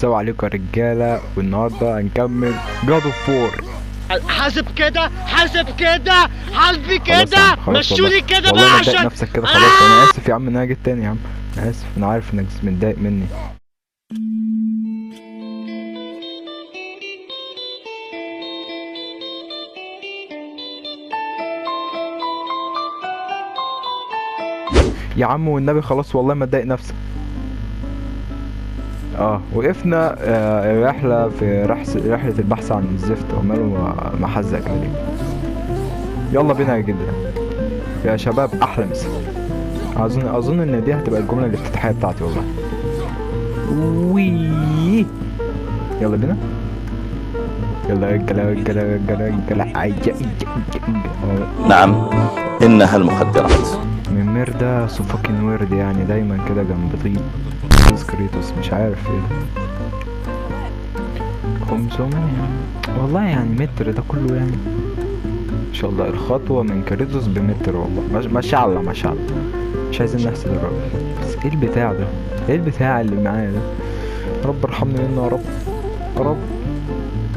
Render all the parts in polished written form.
السلام عليكم يا رجاله، والنهارده هنكمل جاد اوف 4. حاسب كده حاسب كده حاسبي خلاص يا عم، كده خلاص والله. مشوني كده والله بقى ما تضايق عشان نفسك كده، خلاص. انا اسف يا عم ان انا جيت تاني يا عم. انا اسف، انا عارف انك متضايق مني. يا عم والنبي خلاص والله ما تضايق نفسك. وقفنا رحلة في رحلة البحث عن الزفت، وماله محزق كده ليه؟ يلا بينا يا جدع يا شباب، احلى مسا. اظن ان دي هتبقى الجملة الافتتاحية بتاعتي والله. وي يلا بينا. يلا يا رجالة يا رجالة يا رجالة يا رجالة. نعم، إنها المخدرات. من ميردا سوفاكين ويرد، يعني دايما كده جنب طيب كريتوس، مش عارف ايه ده. 500 والله، يعني متر ده كله يعني. ان شاء الله الخطوة من كريتوس بمتر والله، ما شاء الله ما شاء الله. مش عايزين نحسد الراجل، بس ايه البتاع ده؟ ايه البتاع اللي معايا ده؟ يا رب ارحمني منه يا رب يا رب.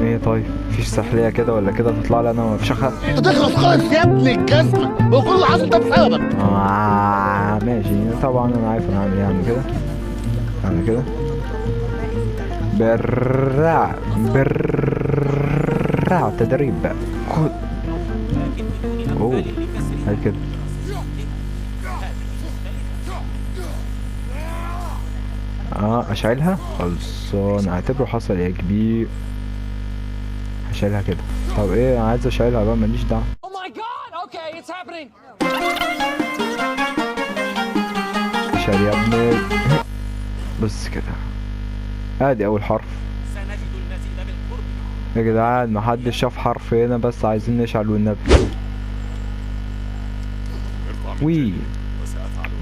ايه طيب، مفيش سحلية كده ولا كده تطلع لي انا وافشخها؟ تخلص خالص يا ابن الجزمة، وكل اللي حصل ده بسببك. ماشي طبعا، انا عارف انا هعمل ايه. اعمل كده برع تدريب بقى. خد. اوه هاي كده. اشيلها خلصان، اعتبره حصل يا كبير. هشيلها كده. طب ايه، انا عايز اشيلها بقى، ماليش دعوه. شيل يا ابني. بص كده، ادي اول حرف. يا جدعان محدش شاف حرف هنا، بس عايزين نشعل والنبي. وي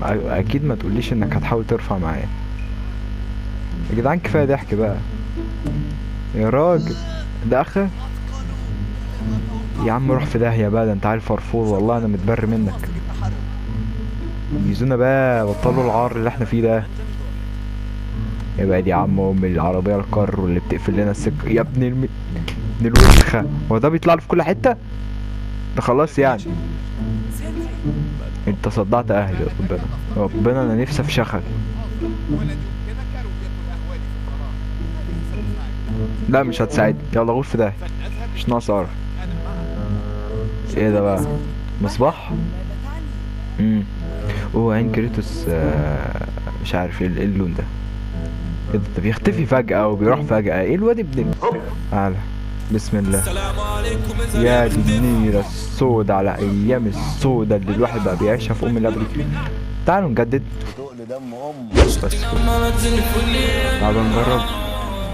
اكيد ما تقوليش انك هتحاول ترفع معايا يا جدعان، كفايه ضحك بقى يا راجل. ده اخر يا عم، روح في داهيه بقى، ده انت عارف فرفور والله، انا متبر منك. جيزونا بقى، بطلوا العار اللي احنا فيه ده. يبقى دي يا عم ام العربيه الكار اللي بتقفل لنا السكه يا ابن ابن الوسخه. هو ده بيطلع له في كل حته؟ ده خلاص يعني. انت صدعت اهلي يا ربنا انا نفسي افشخك. لا مش هتساعدني، يلا غور في ده، مش ناقص اعرف. ايه ده بقى؟ مصباح. اوه عين كريتوس. مش عارف ايه اللون ده. ايه ده بيختفي فجأة وبيروح فجأة، ايه الواد ابن تعالى بسم الله. يا دي النيرة السودا على ايام السودا اللي الواحد بقى بيعيشها في الابري. تعالوا نجدد. بس تعالوا نجرب.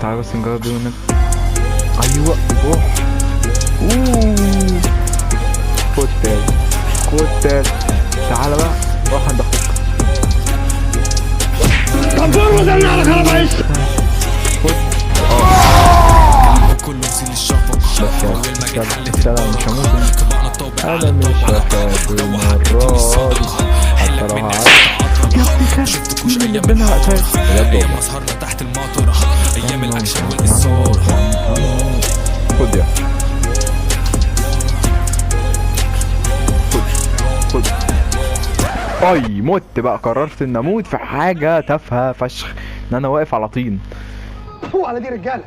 تعالوا بس نجرب دول. ايوه روح. خد تاني خد تاني. تعالى بقى روح عند اخوك. طنبور وزن على خرابيش. خد. كله نزيل الشفق بس يا سلام، مش هموت. انا مش هخاف المرة دي حتى لو هعدي. يا ابني شفتكوش كان ايام ربنا هقتل ايام ما سهرنا تحت المطرة، ايام الاكشن والاثارة. خد يا خد. اي مت بقى، قررت ان اموت في حاجة تافهة فشخ، ان انا واقف على طين. هو على دي رجالة.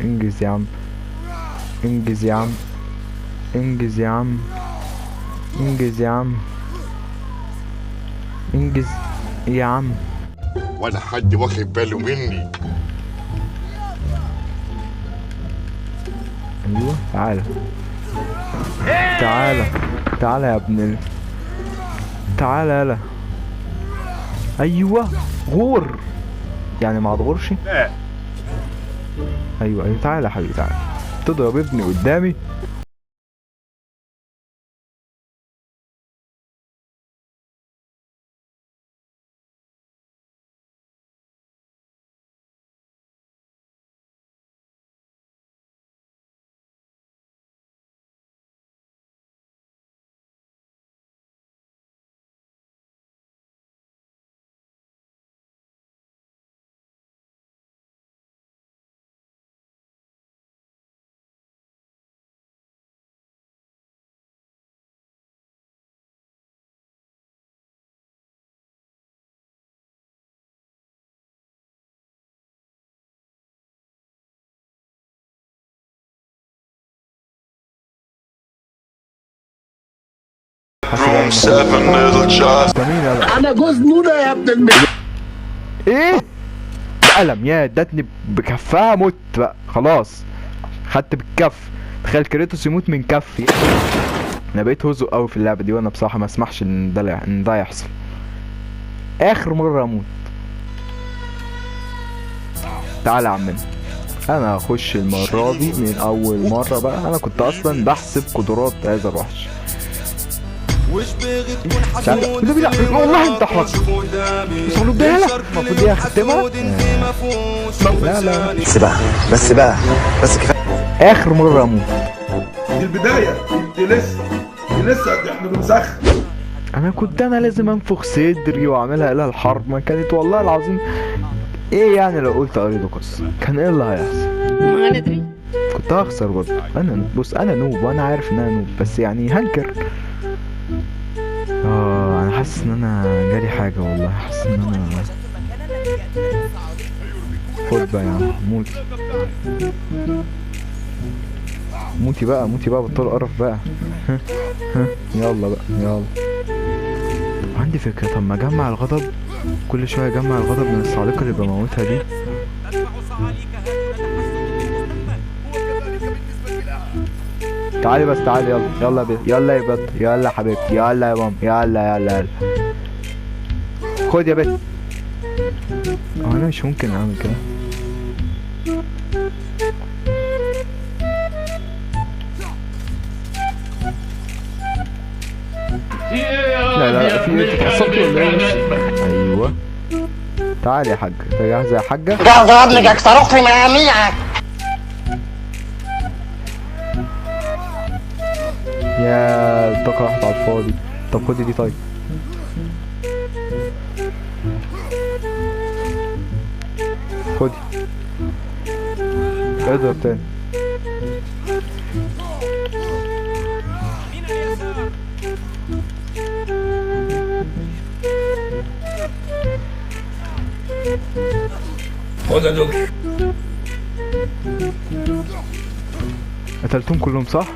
انجز يا عم، انجز يا عم، انجز يا عم، انجز يا عم، انجز يا عم. ولا حد واخد باله مني. ايوه تعالى تعالى تعالى يا ابن تعالى يلا. ايوه غور، يعني ما تغورش. ايوه تعالى يا حبيبي، تعالى تضرب ابني قدامي. انت مين يلا؟ انا جوز نونة يا ابن ايه؟ قلم يا ادتني بكفها مت بقى خلاص. خدت بالكف. تخيل كريتوس يموت من كفي. انا بقيت هزق قوي في اللعبه دي، وانا بصراحه ما اسمحش ان ده يحصل. اخر مره اموت. تعالى يا عمنا، انا هخش المره دي من اول مره بقى. انا كنت اصلا بحسب قدرات هذا الوحش. والله انت حرصت وصلوا بيها. المفروض دي اختمها. لا بس كفايه. اخر مره اموت. دي البدايه، دي لسه احنا بنسخن. انا لازم انفخ صدري واعملها اله الحرب. ما كانت والله العظيم ايه يعني لو قلت اريدوكس كان ايه اللي هيحصل؟ ما ندري. كنت هخسر برضه. بص انا نوب وانا عارف ان انا نوب، بس يعني هنكر. انا حاسس ان انا جالي حاجه والله. حاسس ان انا خد بقى يا عم موتي. موتي بقى بطل قرف بقى. يلا بقى يلا. عندي فكره، طب ما اجمع الغضب كل شويه. اجمع الغضب من الصعالقه اللي بموتها دي. تعالي بس تعالي يلا يلا يا بط يلا يا حبيبتي يلا يا ماما يلا خد يا بت. انا مش ممكن اعمل كده. لا في ايه؟ اتعصبتي ولا ايه؟ ايوه تعالي يا حاجه. انت جاهزه يا حاجه؟ جاهزة يا ابنك اكسروك في مناميعك. يا الطاقه راحت على الفاضي. طب خدي دي طيب. خدي اضرب تاني. خد يا دكتور. قتلتهم كلهم صح؟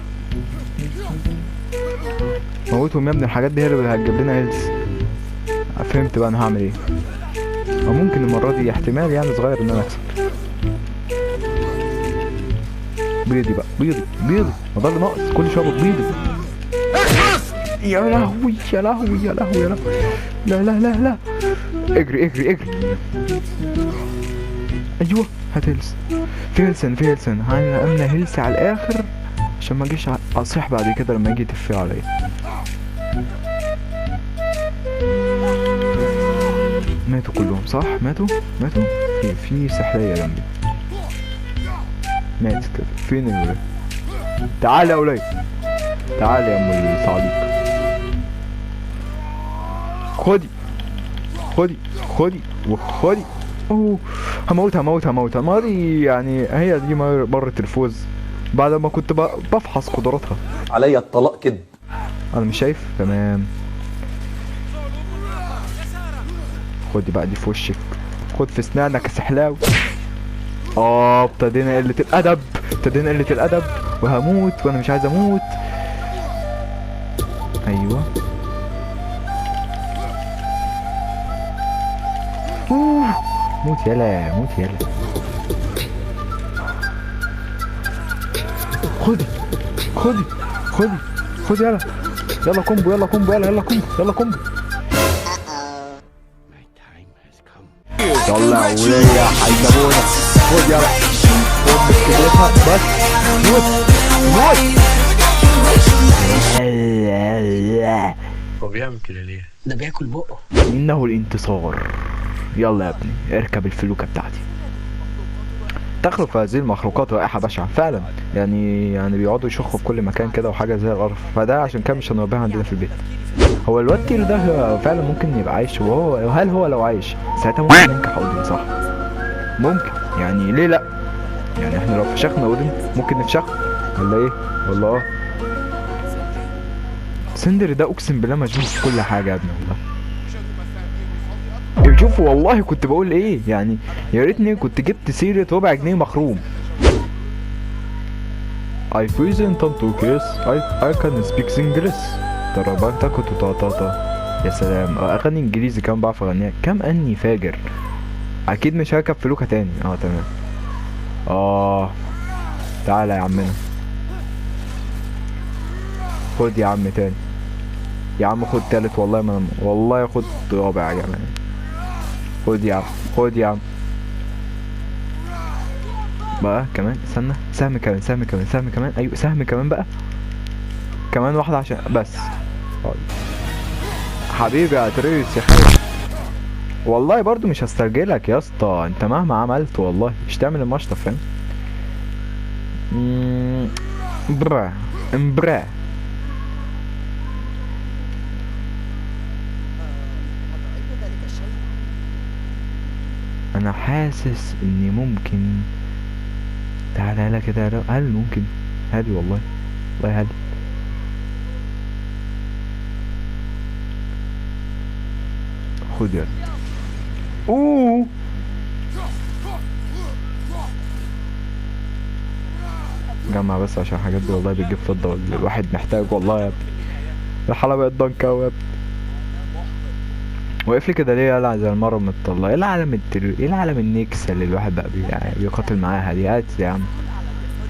موتهم يا ابني. الحاجات دي هي اللي هتجيب لنا هيلث. فهمت بقى انا هعمل ايه. او ممكن المره دي احتمال يعني صغير ان انا اكسب. بيضي بقى بيضي ما ده اللي ناقص. كل شويه بيضي. يا لهوي يا لهوي يا لهوي يا لهوي. لا اجري ايوه هات هيلث. في هيلثن عامله هيلث على الاخر عشان ما اجيش اصيح بعد كده لما يجي يتفق عليا. ماتوا كلهم صح؟ ماتوا في سحلية جنبي. ماتت كده. فين الولاد؟ تعال يا ولاد. تعال يا ام الصعاليق. خدي. اوه هموتها. المرة دي يعني هي دي مرة الفوز بعد ما كنت بفحص قدراتها. عليا الطلاق كده. انا مش شايف. تمام. خدي بقى دي في وشك. خد في اسنانك يا سحلاوي. ابتدينا قلة الادب وهموت وانا مش عايز اموت. ايوه موت يلا. خدي يلا كومبو يلا كومبو. يلا يا ولية حيدبونا. خد يلا. خد مسكتها بس. موت. هو بيعمل كده ليه؟ ده بياكل بقه. انه الانتصار. يلا يا ابني اركب الفلوكة بتاعتي. تخلق هذه المخلوقات رائحة بشعة فعلا. يعني بيقعدوا يشخوا في كل مكان كده وحاجة زي القرف. فده عشان كده مش هنربيها عندنا في البيت. هو الواد تير ده فعلا ممكن يبقى عايش. وهل هو لو عايش ساعتها ممكن ننكح اودين صح؟ ممكن يعني ليه لا؟ يعني احنا لو فشخنا اودين ممكن نفشخ ولا ايه؟ والله سندر ده اقسم بالله مجنون في كل حاجة يا ابني والله. شوفوا والله كنت بقول ايه يعني. يا ريتني كنت جبت سيرة ربع جنيه مخروم. I present to kiss I can speak English. ترابانتا كنت طاطاطا. يا سلام، اغاني انجليزي كمان بعرف اغنيها. كم اني فاجر. اكيد مش هركب فلوكة تاني. تمام. تعالى يا عمنا، خد يا عم تاني، يا عم خد تالت، والله ما والله خد رابع يا جماعة. خد يا عم، خد يا عم بقى كمان. استنى، سهم كمان، سهم كمان، سهم كمان. ايوه سهم كمان بقى، كمان واحدة عشان بس. حبيبي يا تريس يا خالد، والله برضو مش هسترجلك يا اسطى، انت مهما عملت والله مش تعمل المشطة، فاهم؟ برا امبرا. انا حاسس اني ممكن. تعالى هلا كده، هل ممكن؟ هادي والله، والله هادي. خد يلا. جمع بس عشان الحاجات دي والله بتجيب فضة، الواحد محتاج والله يا ابني. الحلبة بقت ضنكة أوي يا ابني. واقف لي كده ليه؟ يلا زي المرة متطلع. ايه العالم ايه العالم النكسة اللي الواحد بقى بيقاتل معاها دي؟ هات يا عم.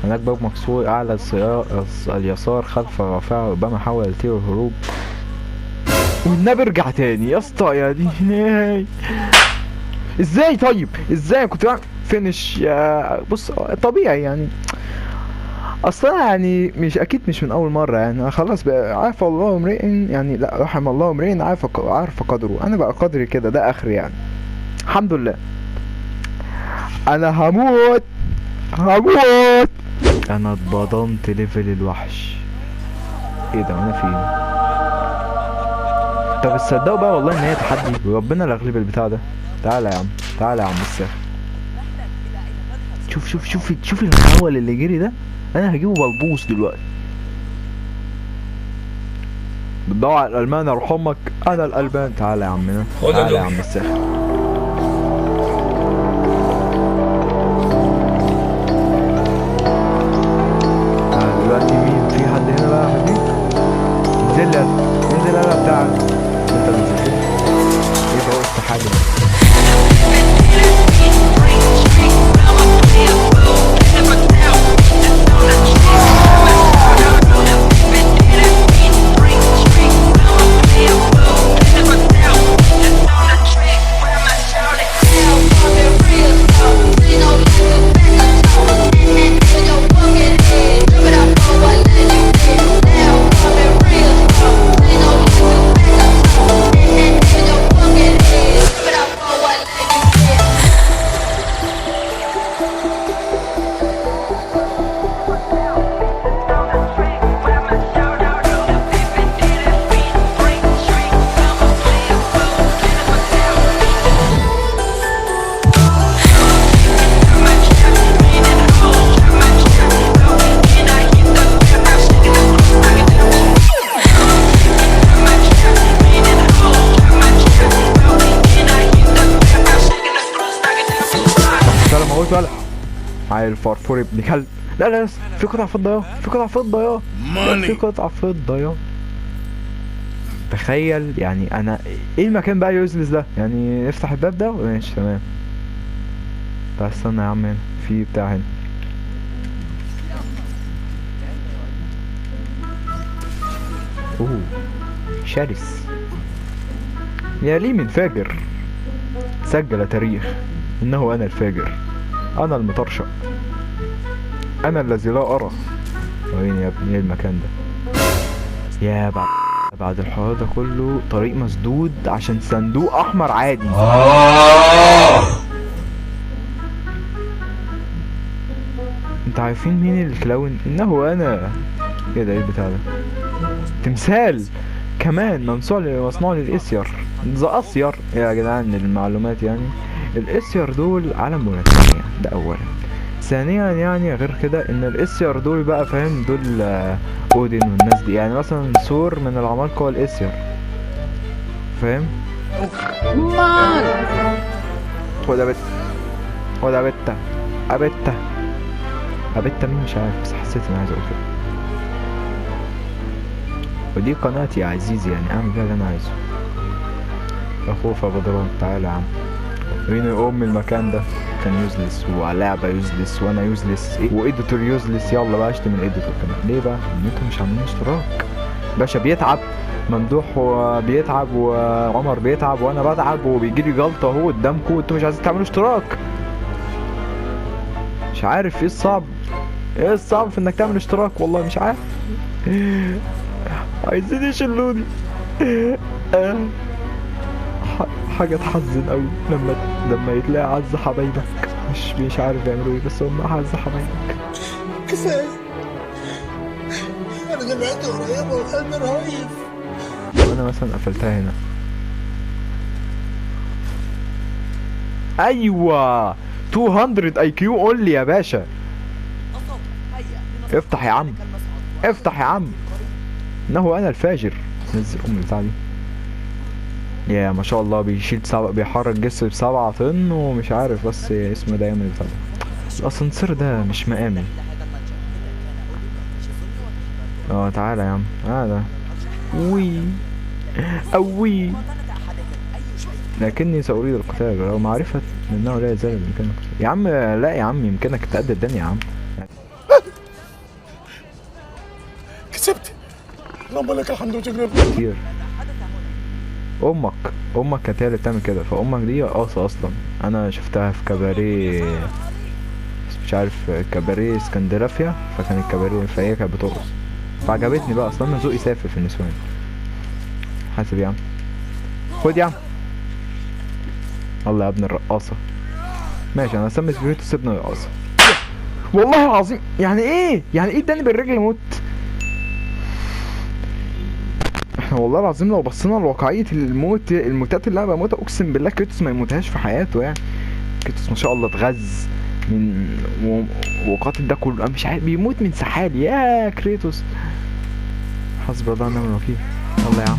هناك باب مكسور اعلى اليسار خلف الرافعة، ربما حاول يطير الهروب. والنبي ارجع تاني يا اسطى، يا دي ازاي؟ طيب ازاي كنت بعمل فينش يا بص؟ طبيعي يعني، اصلا يعني مش اكيد مش من اول مره يعني. خلاص بقى، عارف الله امرئ يعني، لا رحم الله امرئ عارف قدره. انا بقى قدري كده، ده اخري يعني، الحمد لله. انا هموت. انا اتبضمت ليفل الوحش. ايه ده وانا فين؟ طب تصدقوا بقى والله ان هي تحدي، وربنا لا يغلب البتاع ده. تعالى يا عم، تعالى يا عم الساخ. شوف الهول اللي جري ده، انا هجيبه بلبوس دلوقتي. بتدور على الالمان ارحمك، انا الالمان. تعالى يا عمنا، تعالى يا عم الساخ. تعالى دلوقتي. مين في حد هنا بقى يا حبيبي؟ انزل يلا بتاعك. انت نزلت ايه ده؟ استحاله. ولا معايا الفرفور ابن كلب. لا في قطع فضة يا، في قطع فضة يا. تخيل يعني. انا ايه المكان بقى يوزلس ده يعني؟ نفتح الباب ده ماشي تمام. طب استنى يا عم، هنا في بتاع هنا. شرس يا ليه من فاجر. سجل تاريخ انه انا الفاجر، انا المطرشق، انا الذي لا ارى. وين يا ابني؟ ايه المكان ده يا بعد الحوار ده كله؟ طريق مسدود عشان صندوق احمر عادي. انت عارفين مين الكلاون؟ انه انا. ايه ده؟ ايه البتاع ده؟ تمثال كمان مصنوع للاسير. ذا اسير يا جدعان المعلومات يعني. الاسير دول عالم بوناتية ده اولا. ثانيا يعني غير كده ان الاسير دول بقى فاهم، دول اودين والناس دي يعني. مثلا ثور من العمالقة والاسير، فاهم؟ خد يا بت، خد يا بتة، أبتة مين مش عارف، بس حسيت اني عايز اقول كده. ودي قناتي يا عزيزي، يعني اعمل فيها اللي انا عايزه. اخوف يا بدران تعالى يا عم. مين يقوم من المكان ده؟ كان يوزلس ولعبة يوزلس وانا يوزلس واديتور يوزلس. يلا بقى اشتم الاديتور كمان. ليه بقى؟ ان انتوا مش عاملين اشتراك. باشا بيتعب ممدوح وبيتعب وعمر بيتعب وانا بتعب وبيجيلي جلطة اهو قدامكم وانتوا مش عايزين تعملوا اشتراك. مش عارف ايه الصعب، ايه الصعب في انك تعمل اشتراك؟ والله مش عارف. عايزين يشلوني. حاجة تحزن قوي لما يتلاقي عز حبايبك مش عارف يعملوا ايه، بس هم عز حبايبك. كفايه انا جمعتي قريبه وقلبي رهيف. وانا مثلا قفلتها هنا. ايوه 200 اي كيو اونلي يا باشا. افتح يا عم، افتح يا عم. انه انا الفاجر. نزل البتاع دي. يا ما شاء الله بيشيل بيحرك جسم ب7 طن ومش عارف بس اسمه ده يعمل البتاع ده. الاسانسير ده مش مآمن. تعالى يا عم تعالى. وي اوي لكني سأريد القتال لو معرفة انه لا يزال بإمكانك. يا عم لا يا عم يمكنك تأدي الدنيا يا عم. كسبت رب لك الحمد وشكرا كتير. امك كانت هي اللي بتعمل كده، فامك دي قاصة اصلا. انا شفتها في كباريه مش عارف كباريه اسكندرافيا، فكان الكباريه فهي كانت بترقص فعجبتني بقى. اصلا انا ذوقي سافر في النسوان. حاسب يا عم، خد يا عم. الله يا ابن الرقاصة. ماشي انا هسمي سبيريتوس ابن الرقاصة. والله العظيم يعني ايه اداني بالرجل موت. احنا والله العظيم لو بصينا لواقعية الموتات اللي انا بموتها اقسم بالله كريتوس ما يموتهاش في حياته. يعني كريتوس ما شاء الله اتغز من وقاتل ده كله. انا مش عارف بيموت من سحال يا كريتوس. حسبي الله ونعم الوكيل. يلا يا عم.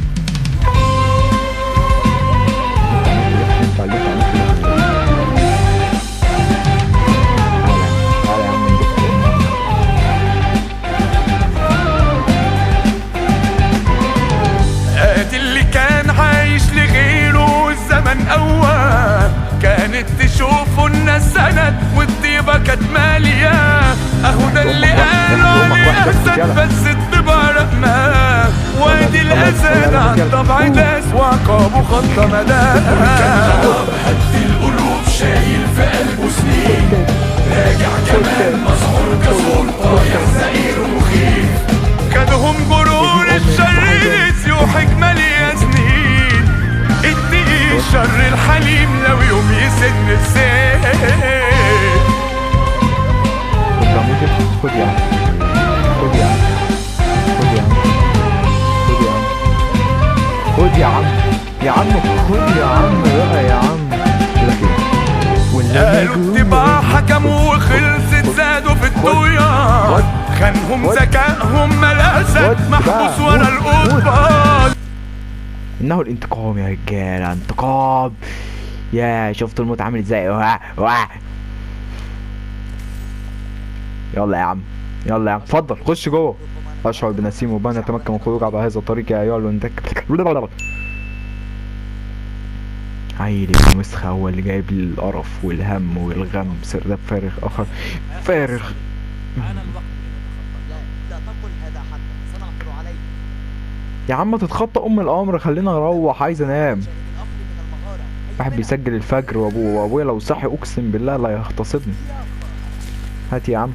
تعالى يا عم ادي اللي كان عايش لغيره الزمن اول، كانت تشوفه الناس سند والطيبه كانت ماليه. اهو ده اللي قالوا عليه اسد بس الطبع رقمه، وادي الاسد عن طبع داس وعقابه خط مدى. هد القلوب شايل في قلبه سنين، راجع كمان مسحور كسور طايح زئير ومخيف. خدهم غرور الشر نسيوا حكمة يا سنين، ادي الشر الحليم لو يوم يسن السيف. خد يا عم خد يا عم خد يا عم خد يا عم يا عم خد يا عم بقى يا عم. قالوا الطباع حكموا وخلصت زادوا في الطغيان، خانهم ذكائهم ملاسة محبوس ورا القضبان. انه الانتقام يا رجاله، انتقام. يا شفتوا الموت عامل ازاي؟ يلا يا عم يلا يا عم اتفضل خش جوه. اشعر بنسيم وبان يتمكن من الخروج على هذا الطريق يا ايها الوندك. عيل المسخة هو اللي جايب لي القرف والهم والغم. سرداب فارغ اخر فارغ. لا تقل هذا حتى سنعثر عليه. يا عم تتخطى الامر خلينا نروح، عايز انام. واحد بيسجل الفجر وابويا لو صحي اقسم بالله لا يغتصبني. هات يا عم.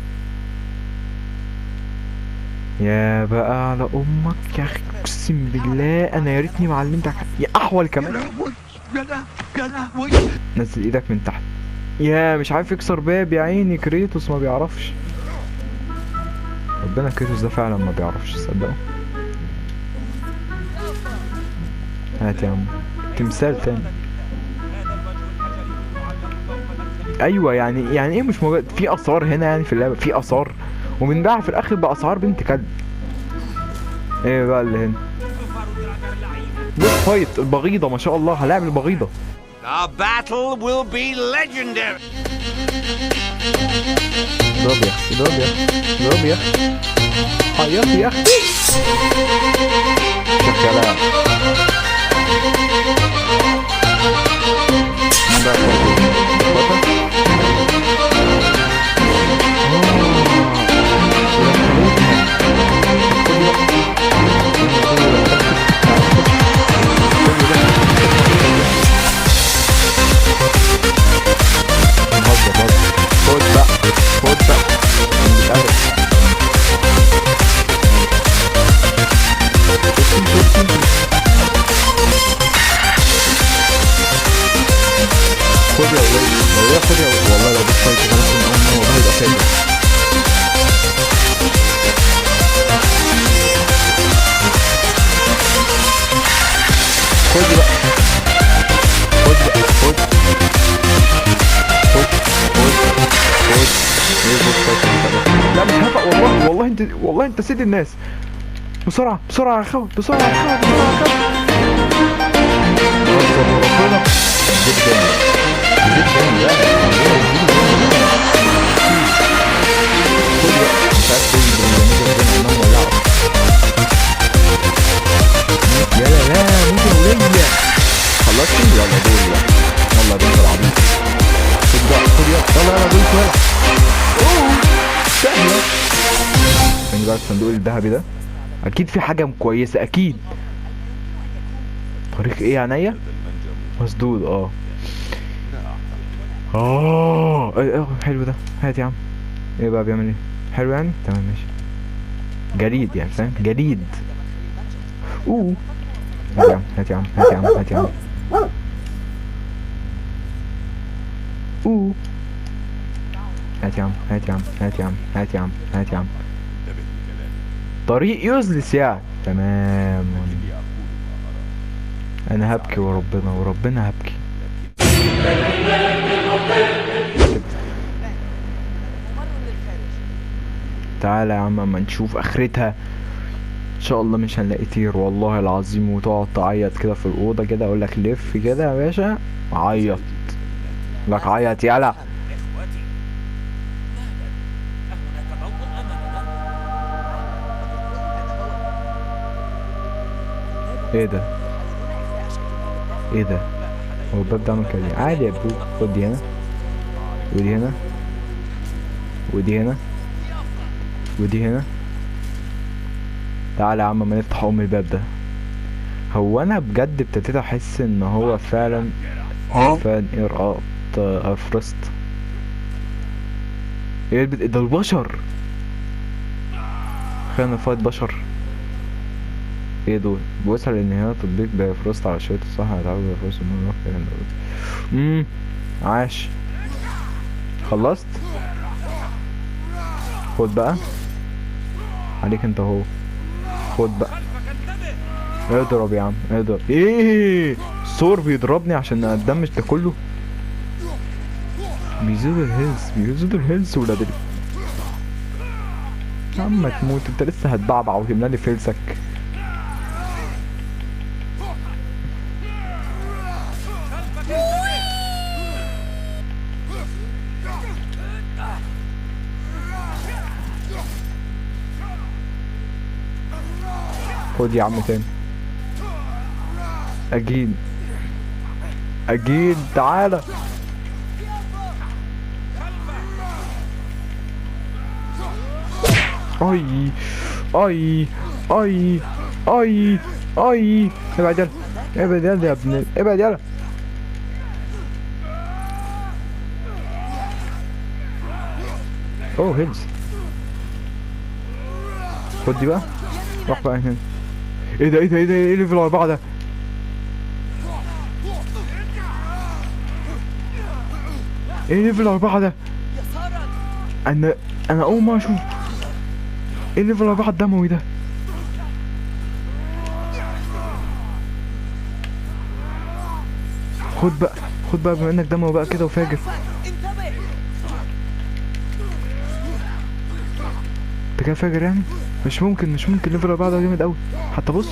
يا بقى على امك يا اخي اقسم بالله انا يا ريتني معلمتك يا احول كمان. نزل ايدك من تحت. يا مش عارف يكسر باب يا عيني. كريتوس ما بيعرفش. ربنا كريتوس ده فعلا ما بيعرفش تصدقوا. هات يا عم تمثال تاني. ايوه يعني ايه مش موجود في اثار هنا يعني في اللعبه؟ في اثار وبنباع في الاخر باسعار بنت كلب. ايه بقى اللي هنا؟ بص فايت البغيضه ما شاء الله. هلاعب البغيضه. The battle will be legendary. اضرب يا اخي اضرب يا اخي اضرب يا اخي. عيطي يا اختي. شغالة. مين بقى البطل؟ خد بقى خد بقى مش عارف. خد يا ولاد خد يا ولاد والله لو بصيت خلاص من أمي والله يبقى فاجر. خد بقى خد بقى خد لا مش هفق والله والله انت سيد الناس. بسرعة بسرعة يا خوي بسرعة يا خوي بسرعة يا خوي. ربنا جدا جدا مش عارف يلا لا ممكن وليا خلصتي يلا دول يلا بنت العبيط. خد بقى خد يلا يلا دول يلا. اوه سهلة. يعني بقى الصندوق الذهبي ده اكيد في حاجة كويسة اكيد. طريق ايه عينيا؟ مسدود حلو ده. هات يا عم. ايه بقى بيعمل ايه؟ حلو يعني؟ تمام ماشي. جريد يعني فاهم؟ جريد. هات يا عم هات يا عم هات يا عم هات يا عم. هات يا عم هات يا عم هات يا عم هات يا عم هات يا عم. طريق يوزلس يعني. تمام. انا هبكي وربنا هبكي. تعالى يا عم اما نشوف اخرتها ان شاء الله. مش هنلاقي طير والله العظيم وتقعد تعيط كده في الاوضه كده. اقول لك لف كده يا باشا عيط لك عيط يلا. ايه ده ايه ده؟ هو الباب ده عامل كده عادي يا برو. خد دي هنا ودي هنا ودي هنا ودي هنا. تعالى يا عم ما نفتح الباب ده. هو انا بجد ابتديت احس ان هو فعلا ارقاط افرست. ايه ده البشر. خلينا نفايت بشر. ايه دول؟ بوسع للنهاية تطبيق بفرست على شوية الصح هتعرض بفرست عاش. خلصت؟ خد بقى عليك انت اهو. خد بقى اضرب يا عم اضرب. ايه الصور بيضربني عشان اقدمش ده كله. بيزيدوا الهيلز ولاد يا عم تموت انت لسه هتبعبع وتملاني فلسك. خد يا عم تاني. اجين تعالى. اي اي اي اي اي. ابعد يلا ابعد يلا يا ابن ابعد يلا. اوه هيلز. خد دي بقى روح بقى هنا. ايه ده ايه ده ايه ده ايه اللي في الاربعه ده؟ ايه اللي في الاربعه ده؟ انا اول ما اشوف ايه اللي في الاربعه الدموي ده. خد بقى بما انك دموي بقى كده وفاجر. انت كده فاجر يعني؟ مش ممكن ليفل 4 ده جامد قوي. حتى بص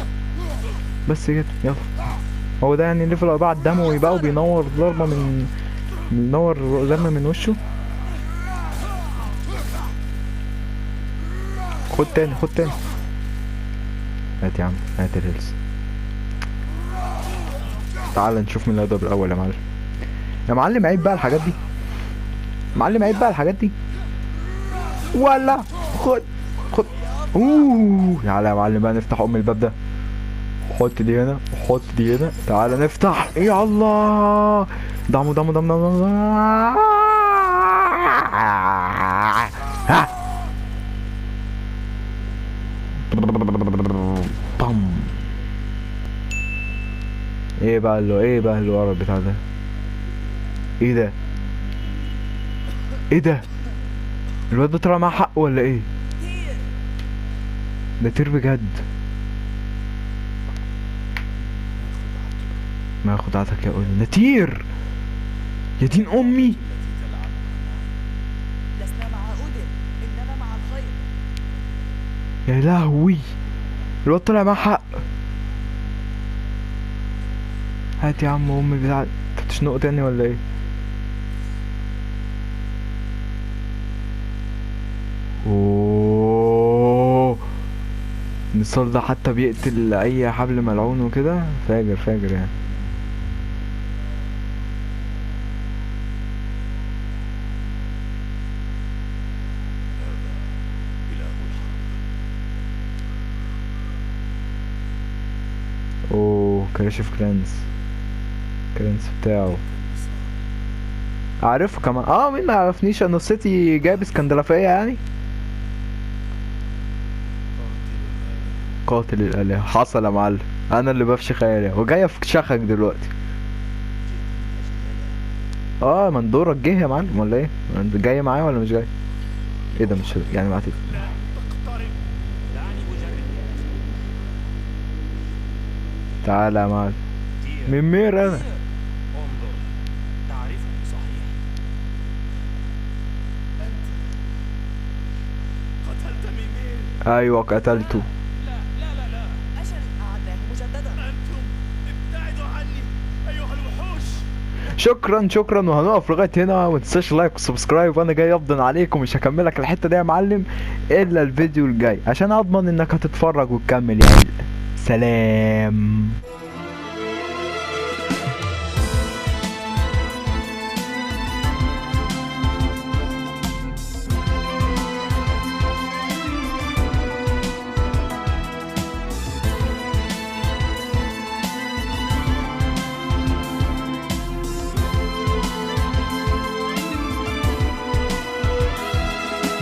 بس كده يلا. هو ده يعني ليفل 4 الدموي بقى وبينور ضربه من بينور لما من وشه. خد تاني خد تاني. هات يا عم هات الهيلز. تعال نشوف مين اللي هيضرب الاول يا معلم. يا معلم عيب بقى الحاجات دي. معلم عيب بقى الحاجات دي. ولا خد خد. تعالى يا معلم بقى نفتح الباب ده. حط دي هنا وحط دي هنا. تعالى نفتح. يا الله دمو دمو دمو دمو. بام. ايه بقى اللي ورا البتاع ده؟ ايه ده؟ ايه ده؟ الواد ده طلع معاه حق ولا ايه؟ ده طير بجد. ما اخد عتك يا قولي نطير يا دين امي. لسنا مع أودن إننا مع الخير. يا لهوي الواد طلع معاه حق. هات يا عم امي البتاع. انت بتشنقه تاني ولا ايه؟ اوه النصال ده حتى بيقتل اي حبل ملعون وكده. فاجر فاجر يعني. اوه كاشف كلانس بتاعه عارفه كمان. مين ما يعرفنيش انا السيتي جايب اسكندرافية يعني. قاتل الالهة حصل يا معلم. انا اللي بفشخ خيالي وجاي افشخك دلوقتي. من دورك جه يا معلم ولا ايه؟ انت جاي معايا ولا مش جاي؟ ايه ده مش يعني معتي. تعالى يا معلم. مير انا. ايوه قتلته. أجل أعدناه مجددا. أنتم ابتعدوا عني أيها الوحوش. شكرا وهنقف لغايه هنا. ومتنساش لايك وسبسكرايب. وانا جاي افضل عليكم مش هكملك الحته دي يا معلم الا الفيديو الجاي عشان اضمن انك هتتفرج وتكمل يعني. سلام.